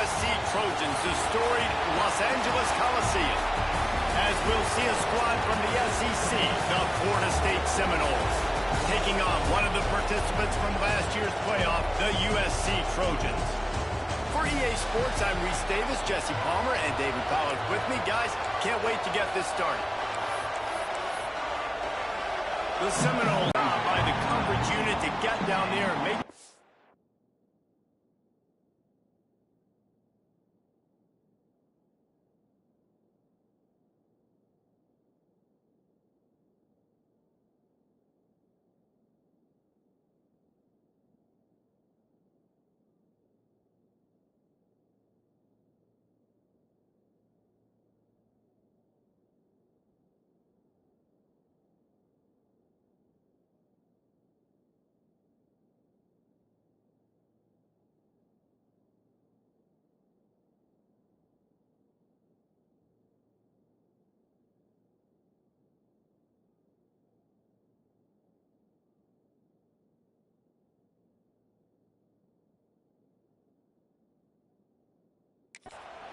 USC Trojans, the storied Los Angeles Coliseum, as we'll see a squad from the SEC, the Florida State Seminoles, taking on one of the participants from last year's playoff, the USC Trojans. For EA Sports, I'm Reese Davis, Jesse Palmer, and David Pollack with me. Guys, can't wait to get this started. The Seminoles by the coverage unit to get down there and make...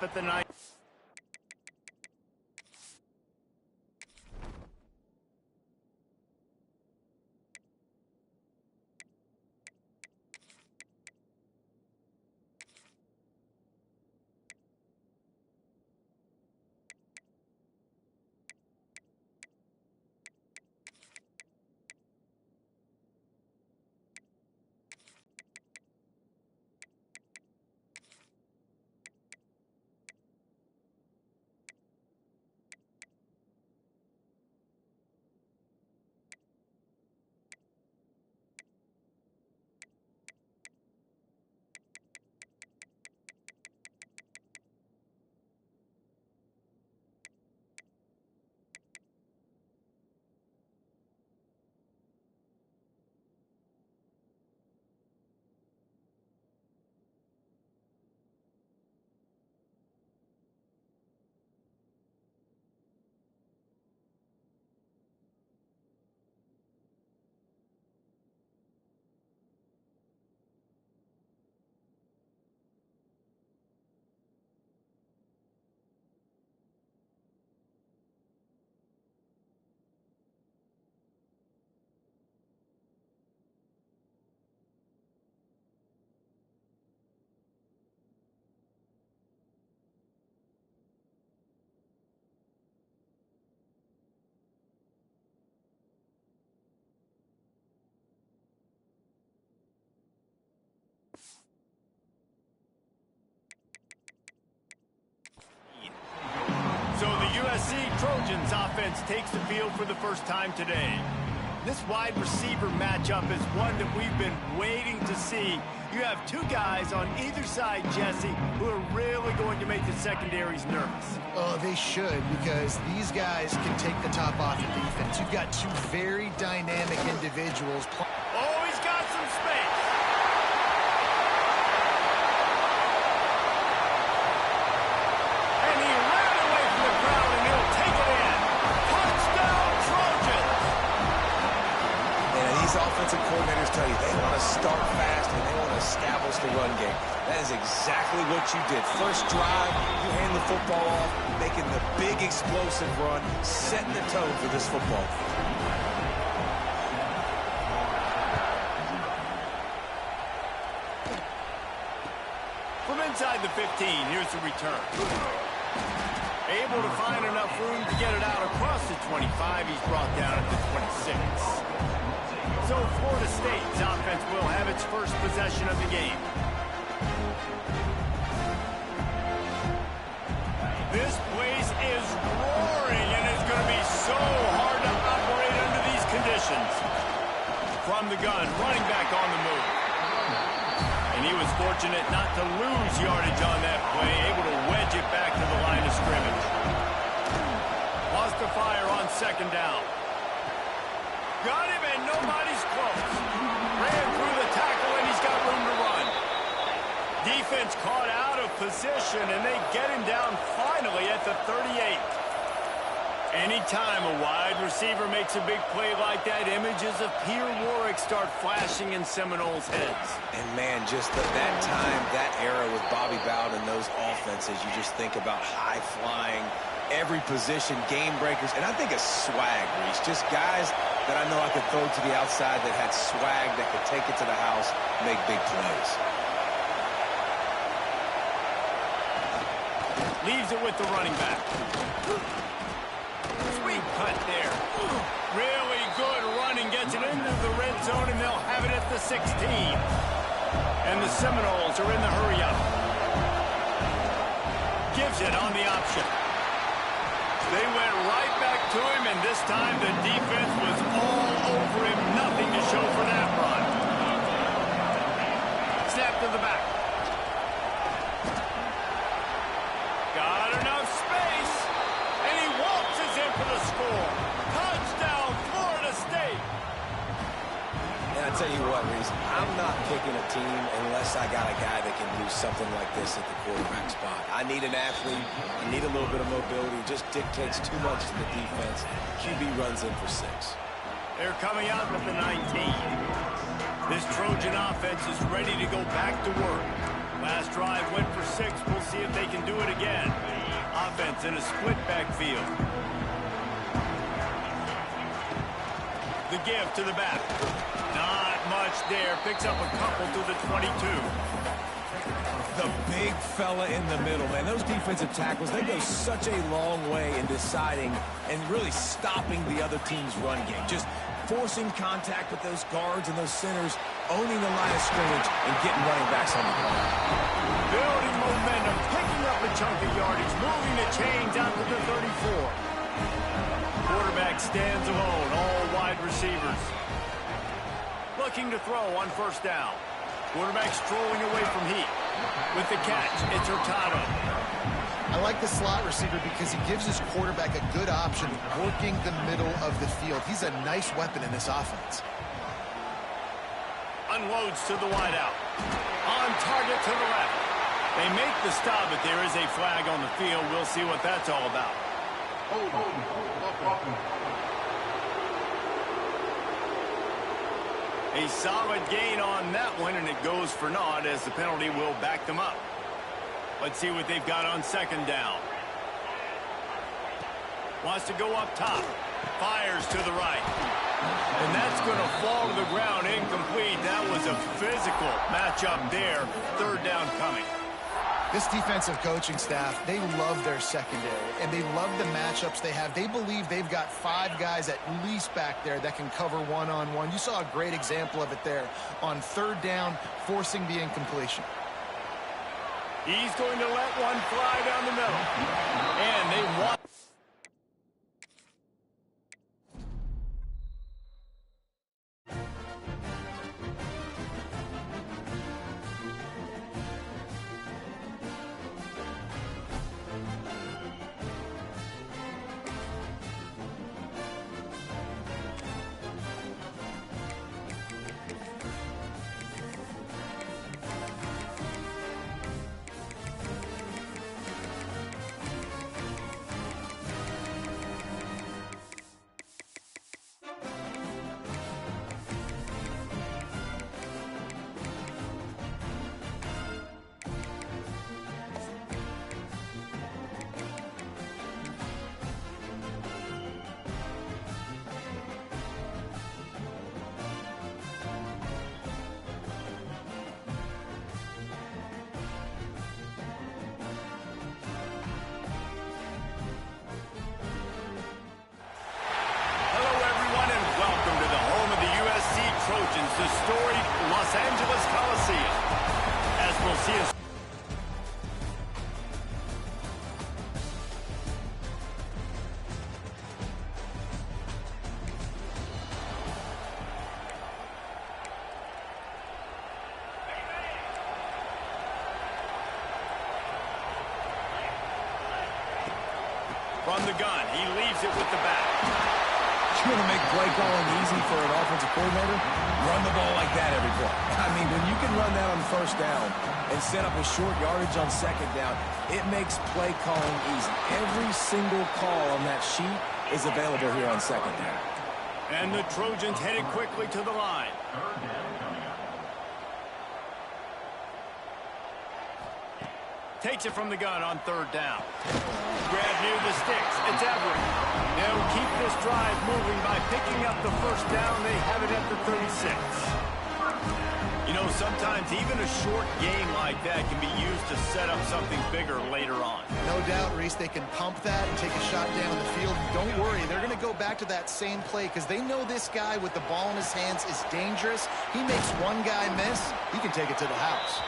at the night. So the USC Trojans offense takes the field for the first time today. This wide receiver matchup is one that we've been waiting to see. You have two guys on either side, Jesse, who are really going to make the secondaries nervous. Oh, they should, because these guys can take the top off the defense. You've got two very dynamic individuals. Oh, he's got some space. Offensive coordinators tell you they want to start fast and they want to establish the run game. That is exactly what you did. First drive, you hand the football off, making the big explosive run, setting the tone for this football. From inside the 15, here's the return. Able to find enough room to get it out across the 25. He's brought down at the 26. So Florida State's offense will have its first possession of the game. This place is roaring, and it's going to be so hard to operate under these conditions. From the gun, running back on the move. And he was fortunate not to lose yardage on that play, able to wedge it back to the line of scrimmage. Lost the fire on second down. Got him, and nobody's close. Ran through the tackle, and he's got room to run. Defense caught out of position, and they get him down finally at the 38. Anytime a wide receiver makes a big play like that, images of Peter Warrick start flashing in Seminoles' heads. And, man, just that time, that era with Bobby Bowden, those offenses, you just think about high-flying, every position, game breakers, and I think of swag, Reese. Just guys that I know I could throw to the outside that had swag that could take it to the house, make big plays. Leaves it with the running back. Sweet cut there. Really good running, gets it into the red zone, and they'll have it at the 16. And the Seminoles are in the hurry-up. Gives it on the option. They went right back to him, and this time the defense was all over him. Nothing to show for that run. Snap to the back. Got enough space, and he waltzes in for the score. Touchdown, Florida State. And I tell you what, Reese, I'm not picking a team unless I got a guy that can do something like this at the quarterback spot. I need an athlete. I need a little bit of mobility. Just dictates too much to the defense. QB runs in for 6. They're coming out with the 19. This Trojan offense is ready to go back to work. Last drive went for 6. We'll see if they can do it again. Offense in a split backfield. The give to the back. Not much there. Picks up a couple to the 22. The big fella in the middle, man. Those defensive tackles, they go such a long way in deciding and really stopping the other team's run game. Just forcing contact with those guards and those centers, owning the line of scrimmage, and getting running backs on the ball. Building momentum, picking up a chunk of yardage, moving the chains out to the 34. Quarterback stands alone, all wide receivers. Looking to throw on first down. Quarterback strolling away from Heat. With the catch, it's Hurtado. I like the slot receiver because he gives his quarterback a good option working the middle of the field. He's a nice weapon in this offense. Unloads to the wideout. On target to the left. They make the stop, but there is a flag on the field. We'll see what that's all about. A solid gain on that one, and it goes for naught as the penalty will back them up. Let's see what they've got on second down. Wants to go up top. Fires to the right. And that's going to fall to the ground incomplete. That was a physical matchup there. Third down coming. This defensive coaching staff, they love their secondary, and they love the matchups they have. They believe they've got 5 guys at least back there that can cover one-on-one. You saw a great example of it there on third down, forcing the incompletion. He's going to let one fly down the middle. And they want... The storied Los Angeles Coliseum. As we'll see us. From the gun, he leaves it with the back. You want to make play calling easy for an offensive coordinator? Run the ball like that every play. I mean, when you can run that on first down and set up a short yardage on second down, it makes play calling easy. Every single call on that sheet is available here on second down. And the Trojans headed quickly to the line. Takes it from the gun on 3rd down. Grab near the sticks. It's Everett. They'll keep this drive moving by picking up the 1st down. They have it at the 36. You know, sometimes even a short game like that can be used to set up something bigger later on. No doubt, Reese, they can pump that and take a shot down the field. Don't worry, they're going to go back to that same play because they know this guy with the ball in his hands is dangerous. He makes one guy miss, he can take it to the house.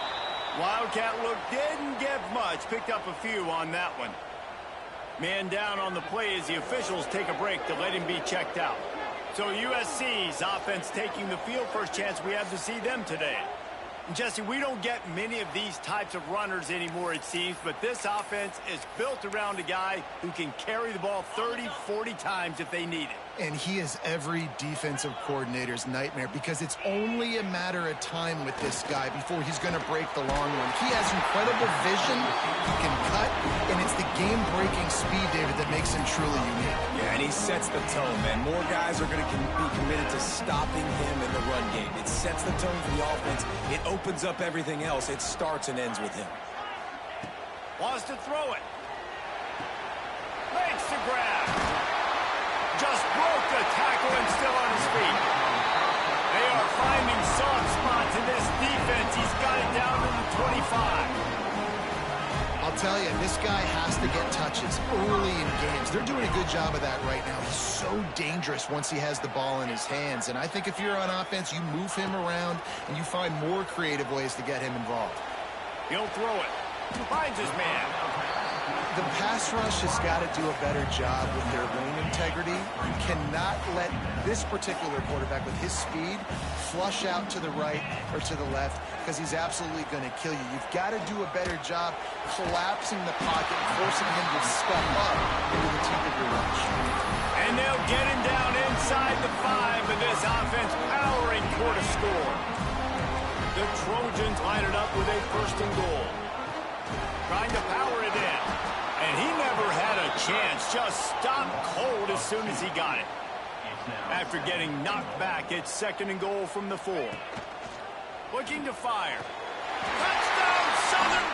Wildcat look didn't get much. Picked up a few on that one. Man down on the play as the officials take a break to let him be checked out. So USC's offense taking the field. First chance we have to see them today. And Jesse, we don't get many of these types of runners anymore, it seems, but this offense is built around a guy who can carry the ball 30, 40 times if they need it. And he is every defensive coordinator's nightmare because it's only a matter of time with this guy before he's going to break the long one. He has incredible vision, he can cut, and it's the game-breaking speed, David, that makes him truly unique. Yeah, and he sets the tone, man. More guys are going to be committed to stopping him in the run game. It sets the tone for the offense. It opens up everything else. It starts and ends with him. Wants to throw it. Makes the grab. Just broke the tackle and still on his feet. They are finding soft spots in this defense. He's got it down to the 25. I'll tell you, this guy has to get touches early in games. They're doing a good job of that right now. He's so dangerous once he has the ball in his hands. And I think if you're on offense, you move him around and you find more creative ways to get him involved. He'll throw it. Finds his man. The pass rush has got to do a better job with their lane integrity. You cannot let this particular quarterback with his speed flush out to the right or to the left because he's absolutely going to kill you. You've got to do a better job collapsing the pocket and forcing him to step up into the teeth of your rush. And they'll get him down inside the 5, and this offense powering toward a score. The Trojans line it up with a 1st and goal. Trying to power it in. And he never had a chance. Just stopped cold as soon as he got it. After getting knocked back, it's 2nd and goal from the 4. Looking to fire. Touchdown, Southern!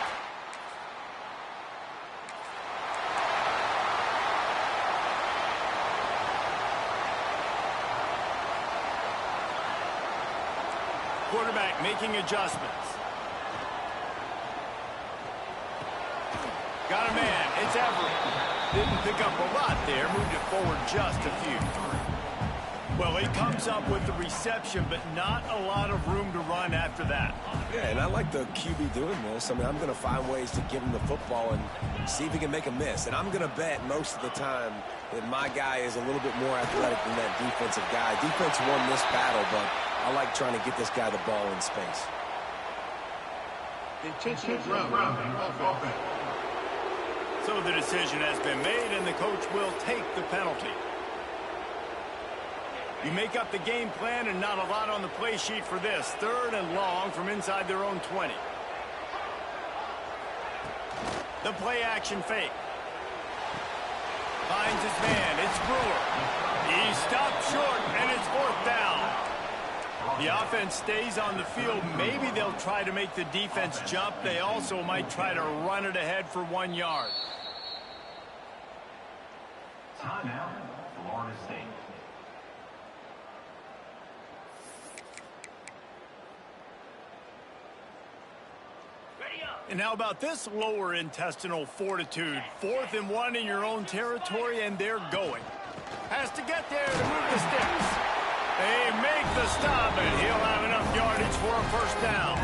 Quarterback making adjustments. Got a man. It's Everett. Didn't pick up a lot there. Moved it forward just a few. Well, he comes up with the reception, but not a lot of room to run after that. Yeah, and I like the QB doing this. I mean, I'm going to find ways to give him the football and see if he can make a miss. And I'm going to bet most of the time that my guy is a little bit more athletic than that defensive guy. Defense won this battle, but I like trying to get this guy the ball in space. Intentional offense. So the decision has been made, and the coach will take the penalty. You make up the game plan, and not a lot on the play sheet for this. 3rd and long from inside their own 20. The play action fake. Finds his man. It's Brewer. He stopped short, and it's 4th down. The offense stays on the field. Maybe they'll try to make the defense jump. They also might try to run it ahead for 1 yard. Timeout, Florida State. And how about this lower intestinal fortitude? 4th and 1 in your own territory, and they're going. Has to get there to move the sticks. They make the stop, and he'll have enough yardage for a 1st down.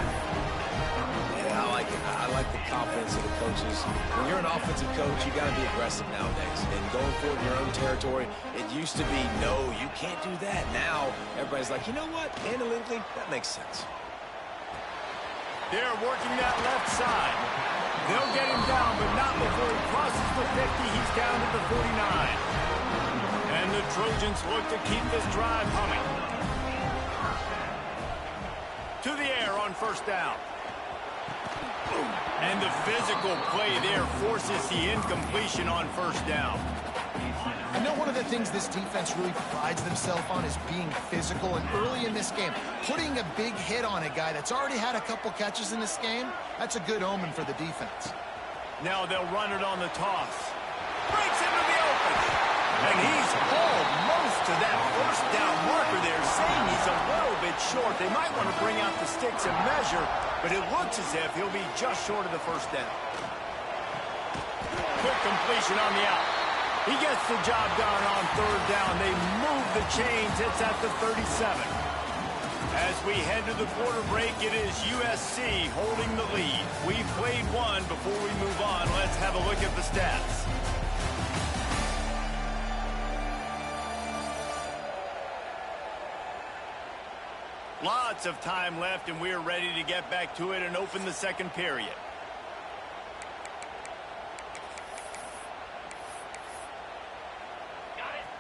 Yeah, I like it. I like the confidence of the coaches. When you're an offensive coach, you got to be aggressive nowadays. And going for it in your own territory, it used to be, no, you can't do that. Now, everybody's like, you know what? Analytically, that makes sense. They're working that left side. They'll get him down, but not before he crosses the 50. He's down to the 49. And the Trojans look to keep this drive humming. To the air on 1st down. And the physical play there forces the incompletion on 1st down. I know one of the things this defense really prides themselves on is being physical, and early in this game, putting a big hit on a guy that's already had a couple catches in this game, that's a good omen for the defense. Now they'll run it on the toss. Breaks into the open. And he's hauled most to that first down marker there, saying he's a little bit short. They might want to bring out the sticks and measure, but it looks as if he'll be just short of the first down. Quick completion on the out. He gets the job done on third down. They move the chains. It's at the 37. As we head to the quarter break, it is USC holding the lead. We've played one. Before we move on, let's have a look at the stats. Lots of time left, and we're ready to get back to it and open the second period.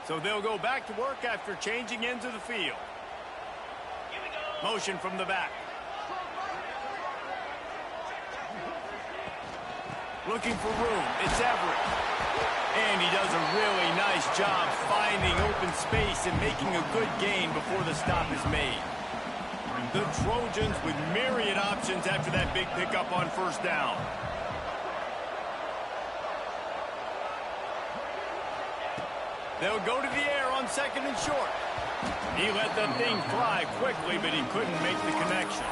So they'll go back to work after changing ends of the field. Motion from the back. Looking for room. It's Everett. And he does a really nice job finding open space and making a good gain before the stop is made. The Trojans with myriad options after that big pickup on first down. They'll go to the air on second and short. He let the thing fly quickly, but he couldn't make the connection.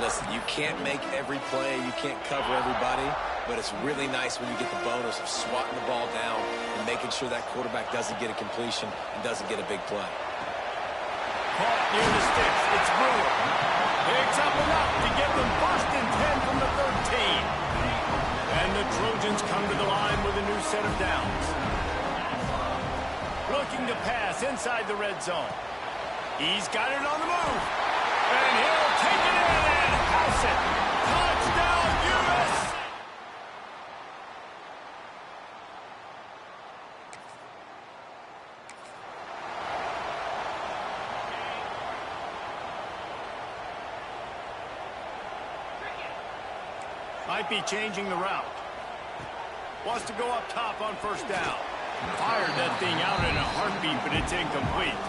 Listen, you can't make every play, you can't cover everybody, but it's really nice when you get the bonus of swatting the ball down and making sure that quarterback doesn't get a completion and doesn't get a big play. Caught near the sticks. It's Brewer. Picks up enough to give them first and 10 from the 13. And the Trojans come to the line with a new set of downs. Looking to pass inside the red zone. He's got it on the move. And he'll take it in and house it. Touchdown, USC! Might be changing the route. Wants to go up top on first down. Fired that thing out in a heartbeat, but it's incomplete.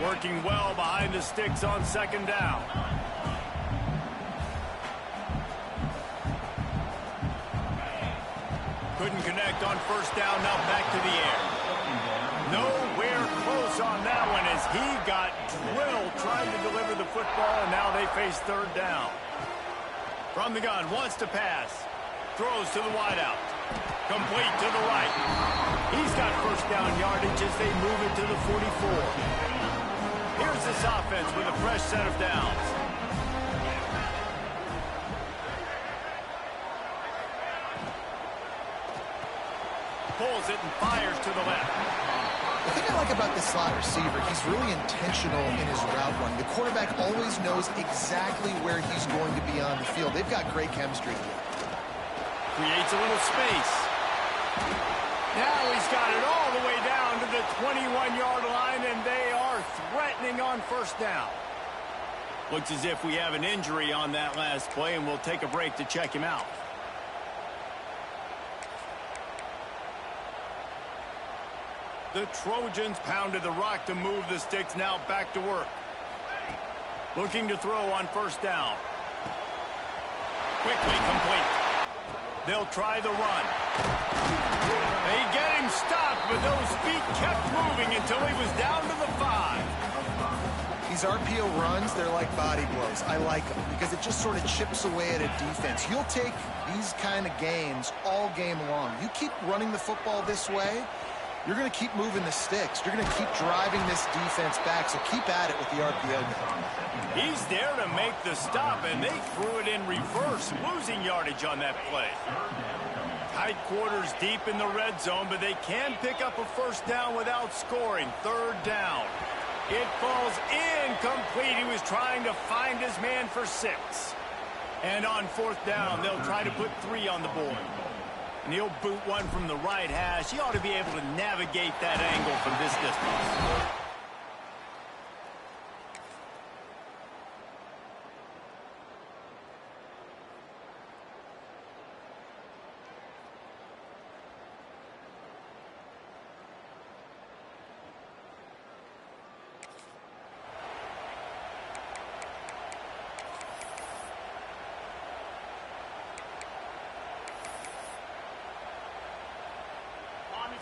Working well behind the sticks on second down. Couldn't connect on first down, now back to the air. Nowhere close on that one as he got drilled trying to deliver the football, and now they face third down. From the gun, wants to pass. Throws to the wideout. Complete to the right. He's got first down yardage as they move it to the 44. Here's this offense with a fresh set of downs. Pulls it and fires to the left. The thing I like about this slot receiver, he's really intentional in his route run. The quarterback always knows exactly where he's going to be on the field. They've got great chemistry together. Creates a little space. Now he's got it all the way down to the 21-yard line, and they are threatening on first down. Looks as if we have an injury on that last play, and we'll take a break to check him out. The Trojans pounded the rock to move the sticks, now back to work. Looking to throw on first down. Quickly complete. They'll try the run. They get him stopped, but those feet kept moving until he was down to the 5. These RPO runs, they're like body blows. I like them because it just sort of chips away at a defense. You'll take these kind of gains all game long. You keep running the football this way, you're going to keep moving the sticks. You're going to keep driving this defense back, so keep at it with the RPO game. He's there to make the stop, and they threw it in reverse, losing yardage on that play. Tight quarters deep in the red zone, but they can pick up a first down without scoring. Third down. It falls incomplete. He was trying to find his man for 6. And on fourth down, they'll try to put 3 on the board. And he'll boot one from the right hash. He ought to be able to navigate that angle from this distance.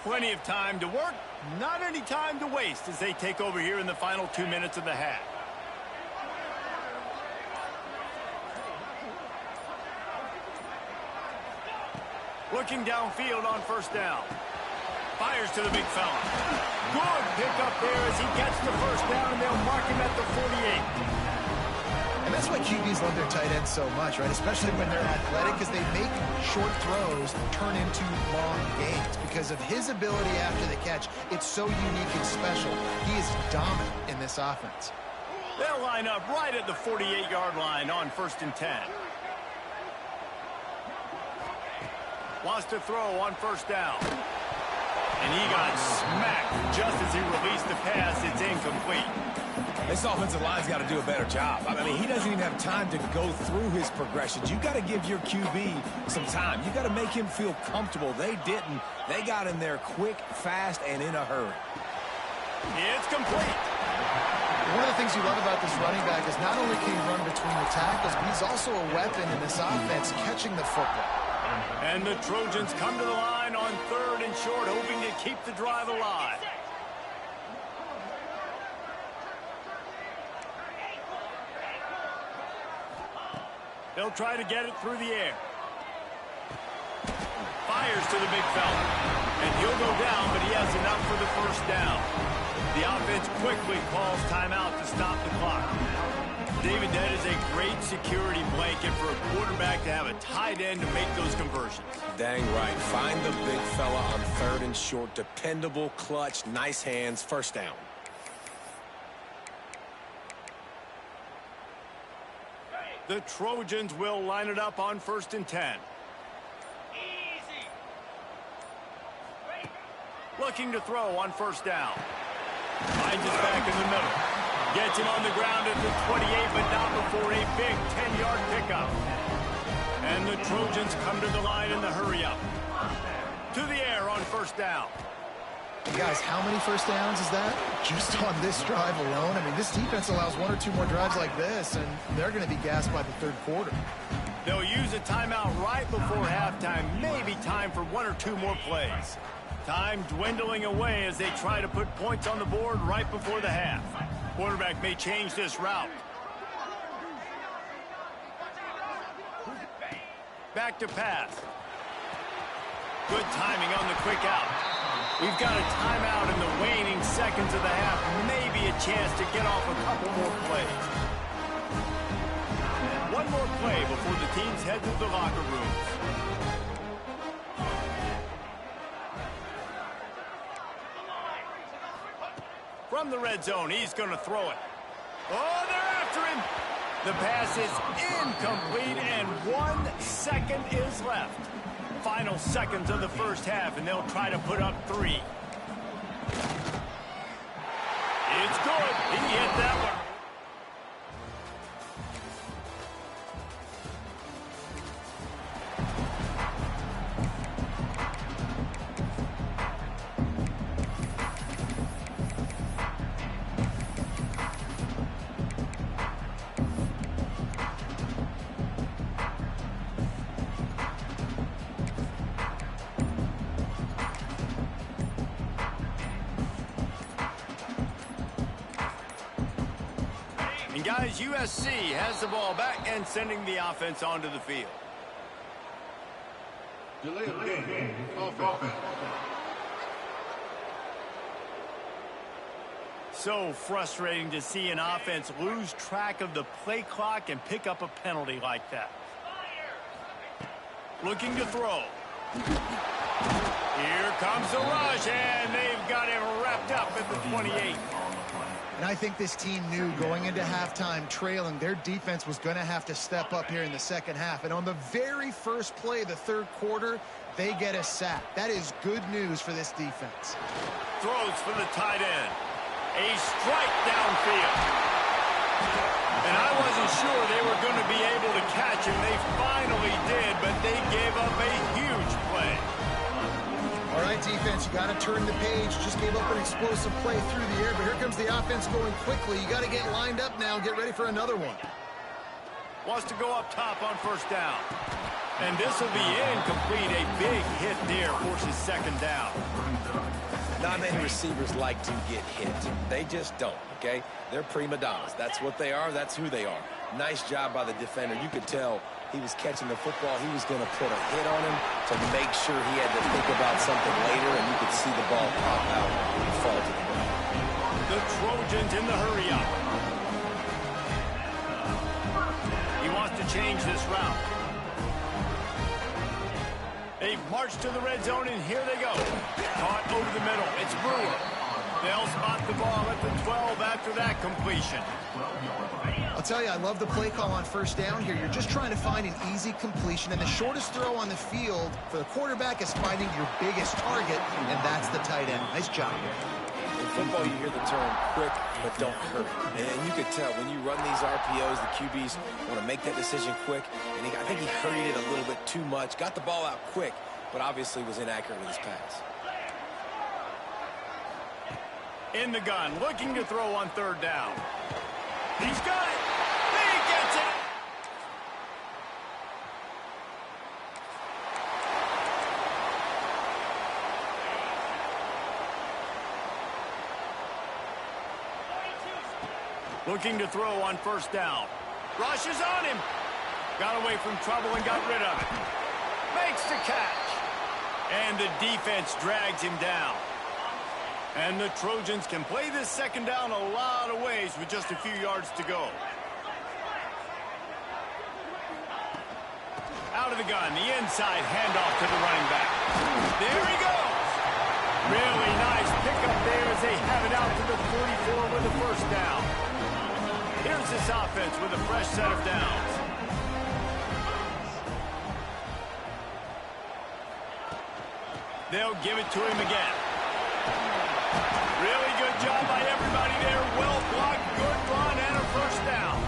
Plenty of time to work, not any time to waste as they take over here in the final 2 minutes of the half. Looking downfield on first down. Fires to the big fella. Good pickup there as he gets the first down, and they'll mark him at the 48. And that's why QBs love their tight ends so much, right? Especially when they're athletic, because they make short throws turn into long gains. Because of his ability after the catch, it's so unique and special. He is dominant in this offense. They'll line up right at the 48-yard line on 1st and 10. Wants to throw on first down. And he got smacked just as he released the pass. It's incomplete. This offensive line's got to do a better job. I mean, he doesn't even have time to go through his progressions. You got to give your QB some time. You got to make him feel comfortable. They didn't. They got in there quick, fast, and in a hurry. It's complete. One of the things you love about this running back is not only can he run between the tackles, but he's also a weapon in this offense catching the football. And the Trojans come to the line on 3rd and short, hoping to keep the drive alive. They'll try to get it through the air. Fires to the big fella. And he'll go down, but he has enough for the first down. The offense quickly calls timeout to stop the clock. David, that is a great security blanket for a quarterback to have a tight end to make those conversions. Dang right. Find the big fella on 3rd and short. Dependable, clutch, nice hands, first down. The Trojans will line it up on 1st and 10. Looking to throw on first down. Finds his back in the middle. Gets him on the ground at the 28, but not before a big 10-yard pickup. And the Trojans come to the line in the hurry-up. To the air on first down. And guys, how many first downs is that? Just on this drive alone? I mean, this defense allows 1 or 2 more drives like this, and they're going to be gassed by the 3rd quarter. They'll use a timeout right before halftime. Maybe time for 1 or 2 more plays. Time dwindling away as they try to put points on the board right before the half. Quarterback may change this route. Back to pass. Good timing on the quick out. We've got a timeout in the waning seconds of the half. Maybe a chance to get off a couple more plays. One more play before the teams head to the locker rooms. From the red zone, he's going to throw it. Oh, they're after him. The pass is incomplete, and 1 second is left. Final seconds of the first half, and they'll try to put up 3. It's good. He hit that one. And guys, USC has the ball back and sending the offense onto the field. Delay of game. Offense. So frustrating to see an offense lose track of the play clock and pick up a penalty like that. Looking to throw. Here comes the rush, and they've got him wrapped up at the 28. And I think this team knew going into halftime trailing, their defense was going to have to step up here in the second half. And on the very first play of the 3rd quarter, they get a sack. That is good news for this defense. Throws for the tight end. A strike downfield. And I wasn't sure they were going to be able to catch him. They finally did, but they gave up a huge play. All right, defense, you got to turn the page. Just gave up an explosive play through the air, but here comes the offense going quickly. You got to get lined up now and get ready for another one. Wants to go up top on first down. And this will be incomplete. A big hit there forces second down. Not many receivers like to get hit. They just don't, okay? They're prima donnas. That's what they are. That's who they are. Nice job by the defender. You could tell he was catching the football. He was going to put a hit on him to make sure he had to think about something later, and you could see the ball pop out and fall to the ground. The Trojans in the hurry-up. He wants to change this route. They march to the red zone, and here they go. Caught over the middle. It's Brewer. They'll spot the ball at the 12 after that completion. I'll tell you, I love the play call on first down here. You're just trying to find an easy completion, and the shortest throw on the field for the quarterback is finding your biggest target, and that's the tight end. Nice job. In football, you hear the term quick, but don't hurry. And you could tell when you run these RPOs, the QBs want to make that decision quick. And I think he hurried it a little bit too much. Got the ball out quick, but obviously was inaccurate with his pass. In the gun, looking to throw on third down. He's got it. He gets it. Looking to throw on first down. Rushes on him. Got away from trouble and got rid of it. Makes the catch. And the defense drags him down. And the Trojans can play this second down a lot of ways with just a few yards to go. Out of the gun, the inside handoff to the running back. There he goes. Really nice pickup there as they have it out to the 44 with the first down. Here's this offense with a fresh set of downs. They'll give it to him again. Really good job by everybody there. Well blocked, good run, and a first down.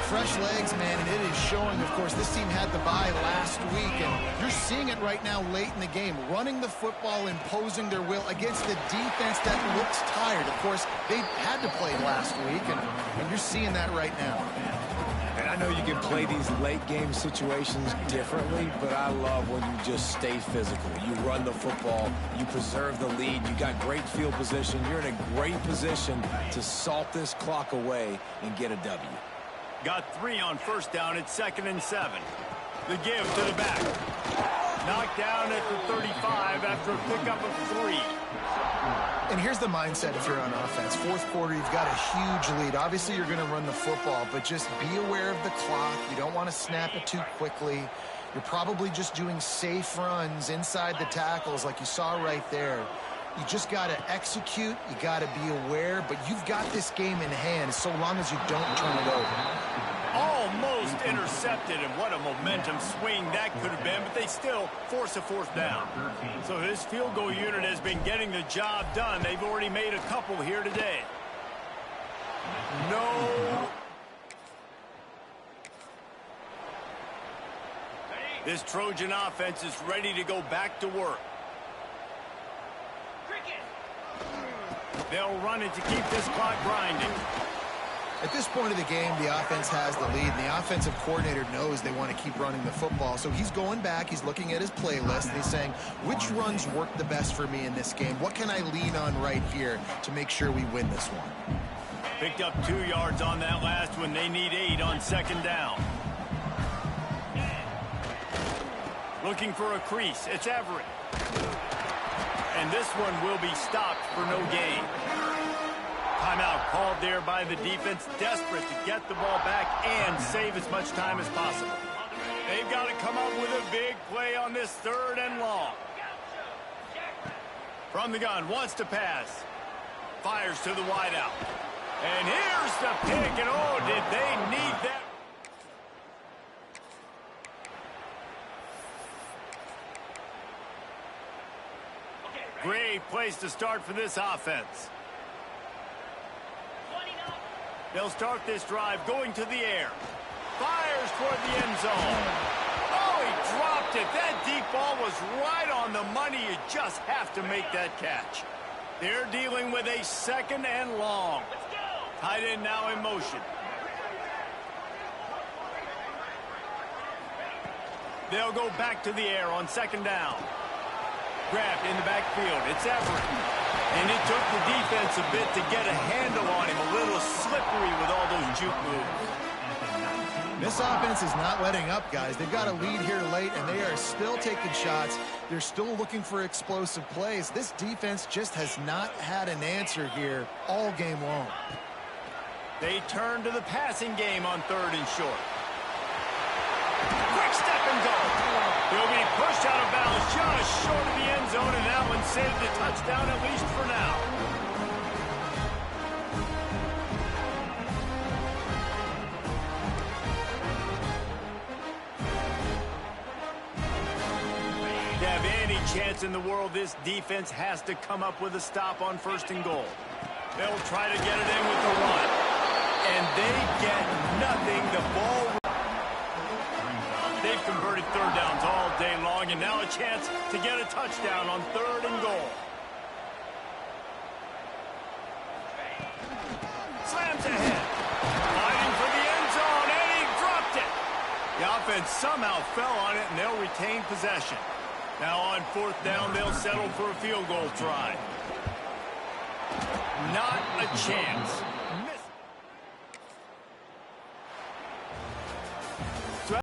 Fresh legs, man, and it is showing, of course, this team had the bye last week, and you're seeing it right now late in the game, running the football, imposing their will against the defense that looks tired. Of course, they had to play last week, and you're seeing that right now. And I know you can play these late game situations differently, but I love when you just stay physical. You run the football, you preserve the lead, you got great field position, you're in a great position to salt this clock away and get a W. Got 3 on first down at 2nd and 7. The give to the back. Knocked down at the 35 after a pickup of 3. And here's the mindset if you're on offense. Fourth quarter, you've got a huge lead. Obviously, you're going to run the football, but just be aware of the clock. You don't want to snap it too quickly. You're probably just doing safe runs inside the tackles like you saw right there. You just got to execute. You got to be aware, but you've got this game in hand so long as you don't turn it over. Almost intercepted, and what a momentum swing that could have been, but they still force a fourth down. So this field goal unit has been getting the job done. They've already made a couple here today. No. This Trojan offense is ready to go back to work. They'll run it to keep this clock grinding. At this point of the game, the offense has the lead, and the offensive coordinator knows they want to keep running the football. So he's going back, he's looking at his playlist, and he's saying, which runs work the best for me in this game? What can I lean on right here to make sure we win this one? Picked up 2 yards on that last one. They need 8 on second down. Looking for a crease. It's Everett. And this one will be stopped for no gain. Timeout called there by the defense, desperate to get the ball back and save as much time as possible. They've got to come up with a big play on this 3rd and long. From the gun, wants to pass. Fires to the wideout. And here's the pick, and oh, did they need that. Great place to start for this offense. They'll start this drive going to the air. Fires toward the end zone. Oh, he dropped it. That deep ball was right on the money. You just have to make that catch. They're dealing with a 2nd and long. Tight end now in motion. They'll go back to the air on second down. Grabbed in the backfield. It's Everett. And it took the defense a bit to get a handle on him. A little slippery with all those juke moves. This offense is not letting up, guys. They've got a lead here late, and they are still taking shots. They're still looking for explosive plays. This defense just has not had an answer here all game long. They turn to the passing game on 3rd and short. Quick step and go. He'll be pushed out of bounds just short of the end zone, and that one saved the touchdown, at least for now. To have any chance in the world, this defense has to come up with a stop on 1st and goal. They'll try to get it in with the run. And they get nothing. The ball... They've converted 3rd downs all day long, and now a chance to get a touchdown on 3rd and goal. Slams ahead. Fighting for the end zone, and he dropped it. The offense somehow fell on it, and they'll retain possession. Now on 4th down, they'll settle for a field goal try. Not a chance.